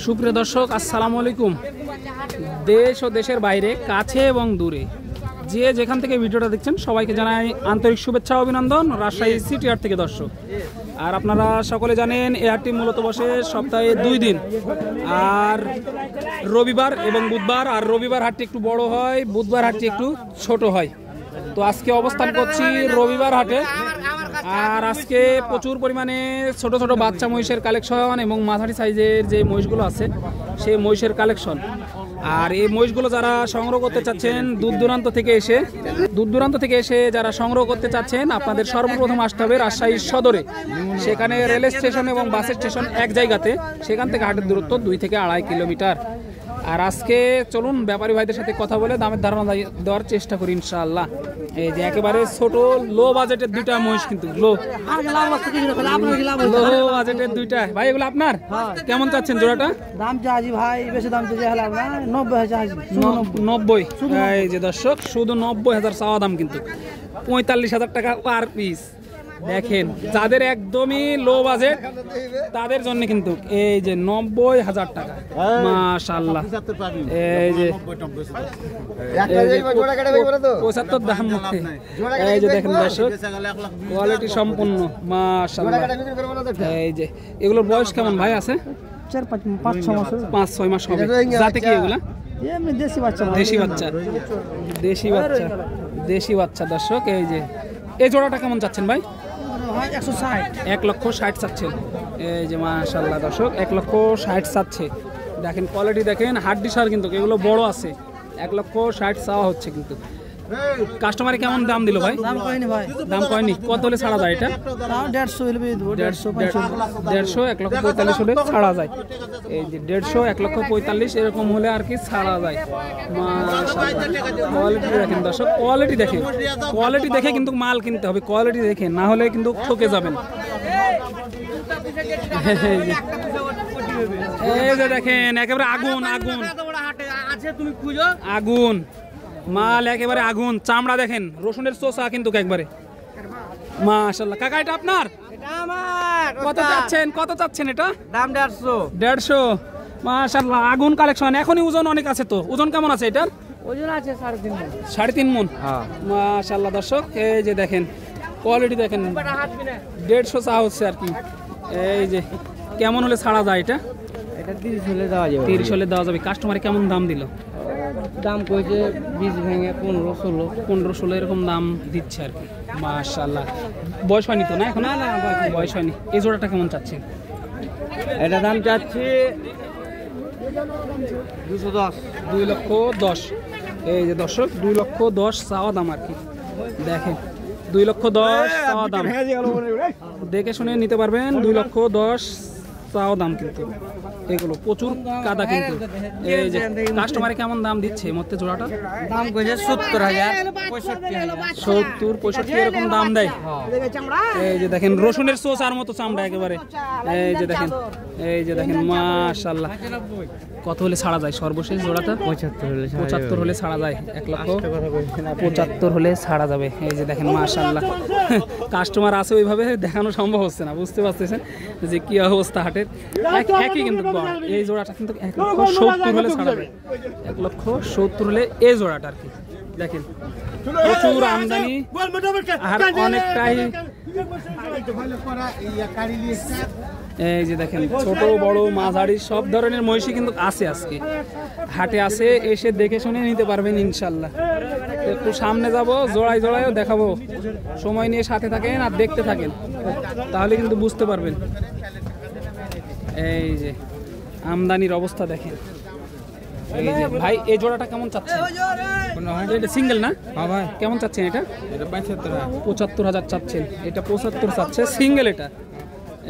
সুপ্রিয় দর্শক, আসসালামু আলাইকুম। দেশ ও দেশের বাইরে, কাছে এবং দূরে যে যেখান থেকে ভিডিওটা দেখছেন সবাইকে জানাই আন্তরিক শুভেচ্ছা ও অভিনন্দন। রাজশাহী সিটি হাট থেকে দর্শক, আর আপনারা সকলে জানেন এই হাটটি মূলত বসে সপ্তাহে 2 দিন, আর রবিবার এবং বুধবার। আর রবিবার হাটটি একটু বড় হয়, বুধবার হাটটি একটু ছোট হয়। তো আজকে অবস্থান করছি রবিবার হাটে, আর আজকে প্রচুর পরিমাণে ছোট ছোট বাচ্চা মহিষের কালেকশন এবং মাঝারি সাইজের যে মহিষগুলো আছে সেই মহিষের কালেকশন। আর এই মহিষগুলো যারা সংগ্রহ করতে চাচ্ছেন দূর দূরান্ত থেকে এসে যারা সংগ্রহ করতে চাচ্ছেন, আপনাদের সর্বপ্রথম আসতে হবে রাজশাহী সদরে। সেখানে রেল স্টেশন এবং বাস স্টেশন এক জায়গাতে, সেখান থেকে হাটের দূরত্ব 2 থেকে 2.5 কিলোমিটার। আর আজকে চলুন ব্যাপারী ভাইদের সাথে কথা বলে দামের ধারণা দেওয়ার চেষ্টা করি ইনশাআল্লাহ। এই যে একেবারে ছোট লো বাজেটের 2টা মহিষ, কিন্তু লো বাজেটের 2টা। ভাই এগুলো আপনার? কেমন চাচ্ছেন জোড়াটা? দাম চাচ্ছি ভাই, বেশি দাম চাচ্ছি 90। এই যে দর্শক, শুধু 90,000 চাওয়া দাম, কিন্তু 45,000 টাকা পার পিস। দেখেন, যাদের একদমই লো বাজেট তাদের জন্য কিন্তু এই যে 90,000 টাকা, মাশাআল্লাহ। এই যে 75 দাম। এই যে দেখেন দর্শক, কোয়ালিটি সম্পূর্ণ, মাশাআল্লাহ। এই যে এগুলোর বয়স কেমন ভাই আছে? 5-6 মাস হবে। যাতে কি এগুলা? দেশি বাচ্চা দর্শক। এই যে এই জোড়াটা কেমন চাচ্ছেন ভাই? 1,60,000 চাচ্ছেন। এই যে মাশাআল্লাহ দর্শক, 1,60,000 চাচ্ছে। দেখেন কোয়ালিটি দেখেন, হাড্ডি সার কিন্তু এগুলো বড় আছে। 1,60,000 চাওয়া হচ্ছে, কিন্তু কাস্টমারে কেমন দাম দিল ভাই? দাম কয়নি। কত হলে ছাড়া যায় এটা? 1,50,000 1,45,000 হলে ছাড়া যায়। এই যে 1,50,000 1,45,000 এরকম হলে আর কি ছাড়া যায়। কোয়ালিটি দেখেন দর্শক, কোয়ালিটি দেখে কিন্তু মাল কিনতে হবে। কোয়ালিটি দেখে, না হলে কিন্তু ঠকে যাবেন। এই যে দেখেন একেবারে আগুন মাল, একেবারে আগুন। চামড়া দেখেন, রসুনের চোষা কিন্তু একবারে, মাশাআল্লাহ। কাকা এটা আপনার? কত চাচ্ছেন এটা? দাম 150। মাশাআল্লাহ, আগুন কালেকশন। এখনই ওজন অনেক আছে, তো ওজন কেমন আছে এটার? ওজন আছে 3.5 মণ। মাশাআল্লাহ দর্শক, এই যে দেখেন কোয়ালিটি দেখেন, 150 চা হচ্ছে আর কি। এই যে কেমন হলে ছাড়া যায় এটা? 30 হলে দেওয়া যাবে। 30 হলে দেওয়া যাবে। কাস্টমারে কেমন দাম দিল? দাম কইছে 20 ভেঙে 15-16 এরকম দাম দিচ্ছে আর কি। মাশাআল্লাহ। বয়স হয়নি তো না এখন? না, বয়স হয়নি। এই জোড়াটা কেমন চাচ্ছেন? এটা দাম চাচ্ছি 210। 2,10,000। এই যে দর্শক, 2,10,000 চাওয়া দাম আর কি। দেখেন 2,10,000 চাওয়া দাম, দেখে শুনে নিতে পারবেন। 2,10,000 চাওয়া দাম, কিন্তু এগুলো প্রচুর কাদা কিন্তু। এই যে কাস্টমারে কেমন দাম দিচ্ছে মধ্যে জোড়াটা? দাম কইছে 70,000 65 এরকম দাম দেয়। এই যে দেখেন রসুনের চোষার মতো চামড়া একেবারে। এই যে দেখেন মাশাআল্লাহ। কত হলে ছাড়া যায় সর্বশেষ জোড়াটা? 75 হলে ছাড়া যায়। 1,75,000 হলে ছাড়া যাবে। এই যে দেখেন মাশাআল্লাহ, কাস্টমার আছে ওইভাবে দেখানো সম্ভব হচ্ছে না। বুঝতে পারতেছেন যে কি অবস্থা হাটের। একই কিন্তু এই জোড়াটা কিন্তু 1,70,000 হলে ছাড়া যায়। 1,70,000 হলে এই জোড়াটা আর কি। দেখেন প্রচুর আমদানি, আর অনেকটাই। এই যে দেখেন ছোট বড় মাঝারি সব ধরনের মহিষী কিন্তু আছে আজকে হাটে। আছে, এসে দেখে শুনে নিতে পারবেন ইনশাল্লাহ। একটু সামনে যাব, জোড়ায়ও দেখাবো। সময় নিয়ে সাথে থাকেন আর দেখতে থাকেন, তাহলে কিন্তু বুঝতে পারবেন। এই যে আমদানির অবস্থা দেখেন। এই যে ভাই এই জোড়াটা কেমন চাচ্ছেন? এটা সিঙ্গেল না? হ্যাঁ ভাই। কেমন চাচ্ছেন এটা? 75,000 চাচ্ছেন। এটা 75 চাচ্ছে সিঙ্গেল এটা।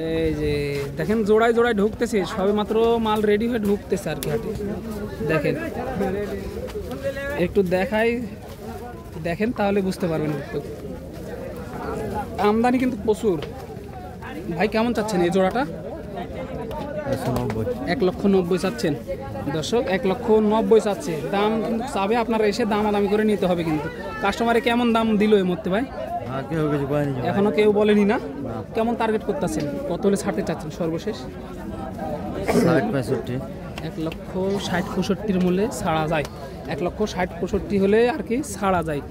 এই যে দেখেন জোড়ায় ঢুকতেছে, সবে মাত্র মাল রেডি হয়ে ঢুকতেছে আর কি হাটে। দেখেন একটু দেখেন তাহলে বুঝতে পারবেন। আমদানি কিন্তু প্রচুর। ভাই কেমন চাচ্ছেন এই জোড়াটা? 1,90,000 চাচ্ছেন দর্শক। 1,90,000 চাচ্ছে। দাম কিন্তু চাবে, আপনারা এসে দামাদামি করে নিতে হবে। কিন্তু কাস্টমারে কেমন দাম দিল এর মধ্যে ভাই? এখনো কেউ বলেনি না? কেমন টার্গেট করতেছেন? কত হলে ছাড়তে চাচ্ছেন সর্বশেষ? 60-65 1,60,65,000 মূল্যে ছাড়া যায়। 1,60,65,000 হলে আর কি ছাড়া যায়।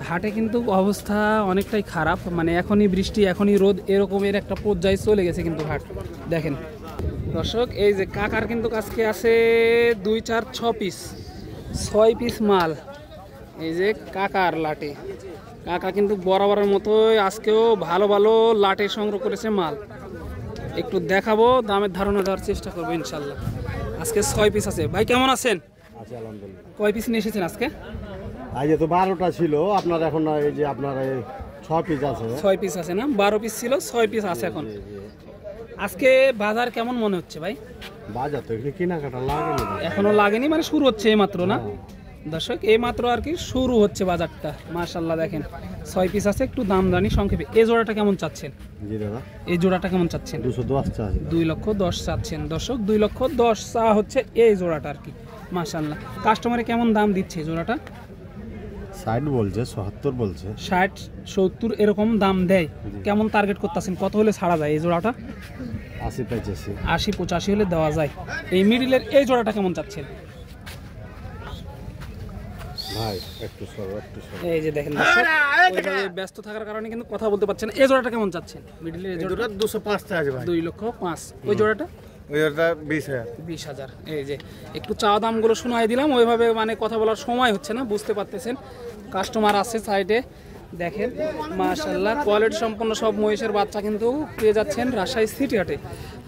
হাটে কিন্তু অবস্থা অনেকটাই খারাপ, মানে এখনই বৃষ্টি এখনই রোদ এরকমের একটা পর্যায়ে চলে গেছে কিন্তু হাট। দেখেন দর্শক, এই যে কাকার কিন্তু আজকে আছে 2, 4, 6 পিস 6 পিস মাল। এই যে কাকার লাটে, কাকা কিন্তু বরাবরের মতোই আজকেও ভালো ভালো লাটে সংগ্রহ করেছে মাল। একটু দেখাবো, দামের ধারণা দেওয়ার চেষ্টা করবো ইনশাল্লাহ। আজকে 6 পিস আছে। ভাই কেমন আছেন? আচ্ছা, আলহামদুলিল্লাহ। কয় পিস নিয়ে এসেছেন আজকে? আজ তো 12টা ছিল, আপনার এখন এই যে আপনার 6 পিস আছে। 6 পিস আছে না? 12 পিস ছিল, 6 পিস আছে এখন। আজকে বাজার কেমন মনে হচ্ছে ভাই? বাজার তো এখানে কেনাকাটা লাগেনি, এখনো লাগেনি, মানে শুরু হচ্ছে এই মাত্র না দর্শক? এই মাত্র আর কি শুরু হচ্ছে বাজারটা। মাশাআল্লাহ দেখেন 6 পিস আছে। একটু দাম জানি সংক্ষেপে, এই জোড়াটা কেমন চাচ্ছেন? জি দাদা, এই জোড়াটা কেমন চাচ্ছেন? 210 চাই। 2,10,000 চাচ্ছেন দর্শক। 2,10,000 চা হচ্ছে এই জোড়াটা আর কি। মাশাআল্লাহ, কাস্টমারে কেমন দাম দিচ্ছে এই জোড়াটা? 60 বলছে, 77 বলছে, 60, 70 এরকম দাম দেয়। কেমন টার্গেট করতেছেন, কত হলে ছাড়া যায় এই জোড়াটা? 80-85। 80-85 হলে দেওয়া যায়। এই মিডিলের এই জোড়াটা কেমন চাচ্ছেন? ভাই একটু সরো। এই যে দেখেন দর্শক, ওইভাবে ব্যস্ত থাকার কারণে কিন্তু কথা বলতে পারছেন। এই জোড়াটা কেমন চাচ্ছেন? মিডিলের এই জোড়াটা 205 চাই ভাই। 2,05,000। ওই জোড়াটা ওইটা 20,000। 20,000। এই যে একটু চা দামগুলো শোনাই দিলাম, ওইভাবে মানে কথা বলার সময় হচ্ছে না, বুঝতে পারতেছেন। কাস্টমার আছে সাইডে, দেখেন মাশাআল্লাহ কোয়ালিটি সম্পন্ন সব মহিষের বাচ্চা কিন্তু পেয়ে যাচ্ছেন রাজশাহী সিটি হাটে।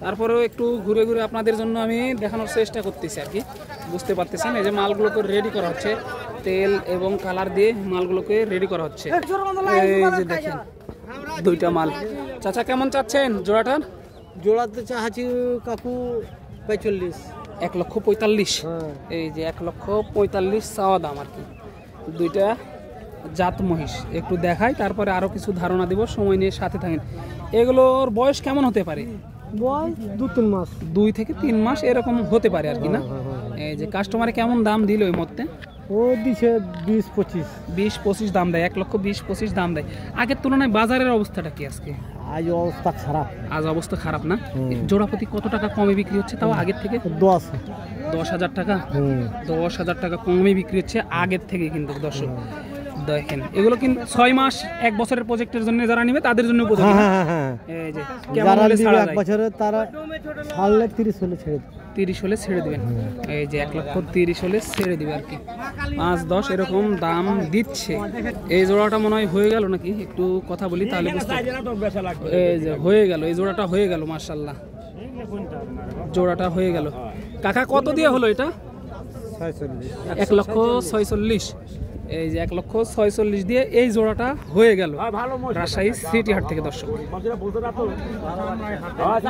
তারপরেও একটু ঘুরে ঘুরে আপনাদের জন্য আমি দেখানোর চেষ্টা করতেছি আর কি, বুঝতে পারতেছেন। এই যে মালগুলোকে রেডি করা হচ্ছে, তেল এবং কালার দিয়ে মালগুলোকে রেডি করা হচ্ছে। এই যে দেখেন 2টা মাল। চাচা কেমন চাচ্ছেন জোড়াটার? জোড়াতে চাচ্ছি কাকু 45। 1,45,000। এই যে 1,45,000 চাওয়া দাম আর কি। 2টা জাত মহিষ একটু দেখাই, তারপরে আরো কিছু ধারণা দিব, সময় নিয়ে সাথে থাকেন। এগুলোর বয়স কেমন হতে পারে? বয়স 2-3 মাস। 2 থেকে 3 মাস এরকম হতে পারে আর কি না? এই যে কাস্টমারে কেমন দাম দিল ওই মধ্যে? ও দিছে 20-25। 20-25 দাম দেয়। 1,20,25 দাম দেয়। আগের তুলনায় বাজারের অবস্থাটা কি আজকে? আজ অবস্থা খারাপ। আজ অবস্থা খারাপ না? জোড়াপতি কত টাকা কমে বিক্রি হচ্ছে তাও আগের থেকে? 10,000 টাকা। 10,000 টাকা কমে বিক্রি হচ্ছে আগের থেকে কিন্তু দর্শক। দেখেন এগুলো কিন্তু 6 মাস 1 বছরের প্রজেক্টের জন্য যারা নেবে তাদের জন্য উপযোগী। এই যে কেমন হলে ছাড়া যায়? 1 বছরে তারা ছাড়লে 30 হলে ছেড়ে দেবে। 30 হলে ছেড়ে দিবেন। এই যে 1,30,000 হলে ছেড়ে দিবে আর কি। 5-10 এরকম দাম দিচ্ছে। এই জোড়াটা মনে হয় হয়ে গেল নাকি? একটু কথা বলি তাহলে বুঝতে। এই যে হয়ে গেল, এই জোড়াটা হয়ে গেল মাশাআল্লাহ, জোড়াটা হয়ে গেল। কাকা কত দিয়ে হলো এটা? 1,46,000। এই যে 1,46,000 দিয়ে এই জোড়াটা হয়ে গেল রাজশাহী সিটি হাট থেকে দর্শক।